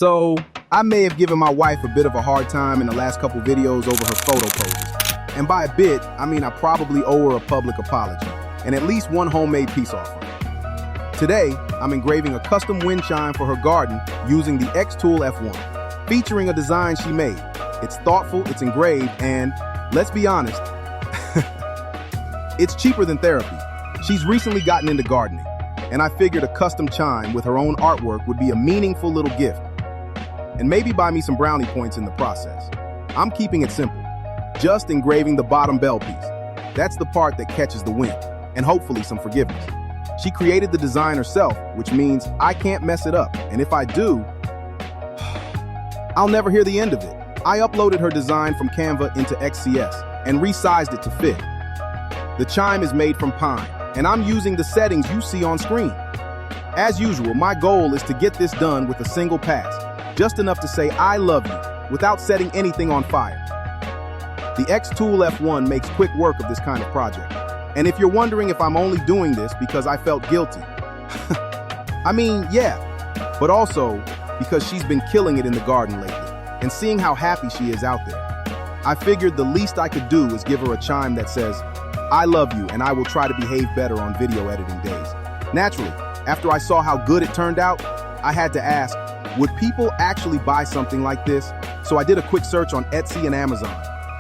So, I may have given my wife a bit of a hard time in the last couple videos over her photo poses. And by a bit, I mean I probably owe her a public apology, and at least one homemade peace offering. Today, I'm engraving a custom wind chime for her garden using the XTOOL F1, featuring a design she made. It's thoughtful, it's engraved, and, let's be honest, it's cheaper than therapy. She's recently gotten into gardening, and I figured a custom chime with her own artwork would be a meaningful little gift. And maybe buy me some brownie points in the process. I'm keeping it simple, just engraving the bottom bell piece. That's the part that catches the wind, and hopefully some forgiveness. She created the design herself, which means I can't mess it up, and if I do, I'll never hear the end of it. I uploaded her design from Canva into XCS and resized it to fit. The chime is made from pine, and I'm using the settings you see on screen. As usual, my goal is to get this done with a single pass, just enough to say I love you without setting anything on fire. The XTOOL F1 makes quick work of this kind of project. And if you're wondering if I'm only doing this because I felt guilty, I mean, yeah, but also because she's been killing it in the garden lately, and seeing how happy she is out there. I figured the least I could do is give her a chime that says, I love you and I will try to behave better on video editing days. Naturally, after I saw how good it turned out, I had to ask, would people actually buy something like this? So I did a quick search on Etsy and Amazon.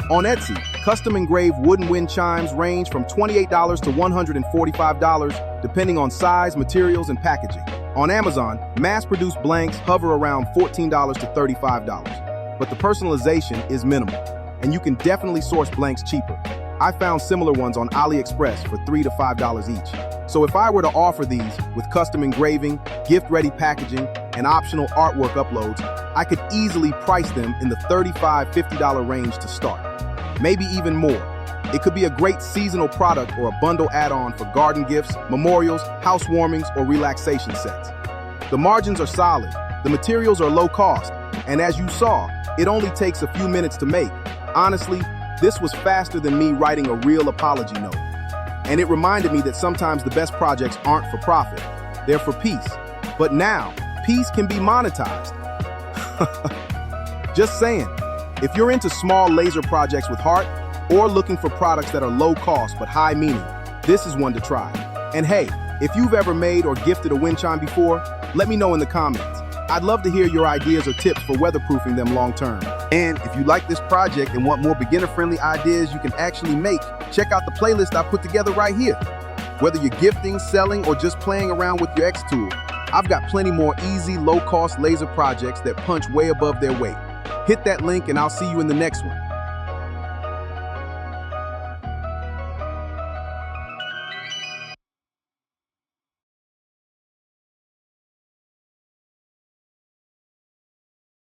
On Etsy, custom engraved wooden wind chimes range from $28 to $145, depending on size, materials, and packaging. On Amazon, mass-produced blanks hover around $14 to $35, but the personalization is minimal, and you can definitely source blanks cheaper. I found similar ones on AliExpress for $3 to $5 each. So if I were to offer these with custom engraving, gift-ready packaging, and optional artwork uploads, I could easily price them in the $35 to $50 range to start. Maybe even more. It could be a great seasonal product or a bundle add-on for garden gifts, memorials, housewarmings, or relaxation sets. The margins are solid, the materials are low cost, and as you saw, it only takes a few minutes to make. Honestly, this was faster than me writing a real apology note. And it reminded me that sometimes the best projects aren't for profit, they're for peace. But now, peace can be monetized. Just saying, if you're into small laser projects with heart, or looking for products that are low cost but high meaning, this is one to try. And hey, if you've ever made or gifted a wind chime before, let me know in the comments. I'd love to hear your ideas or tips for weatherproofing them long term. And if you like this project and want more beginner-friendly ideas you can actually make, check out the playlist I put together right here. Whether you're gifting, selling, or just playing around with your XTOOL, I've got plenty more easy, low-cost laser projects that punch way above their weight. Hit that link and I'll see you in the next one.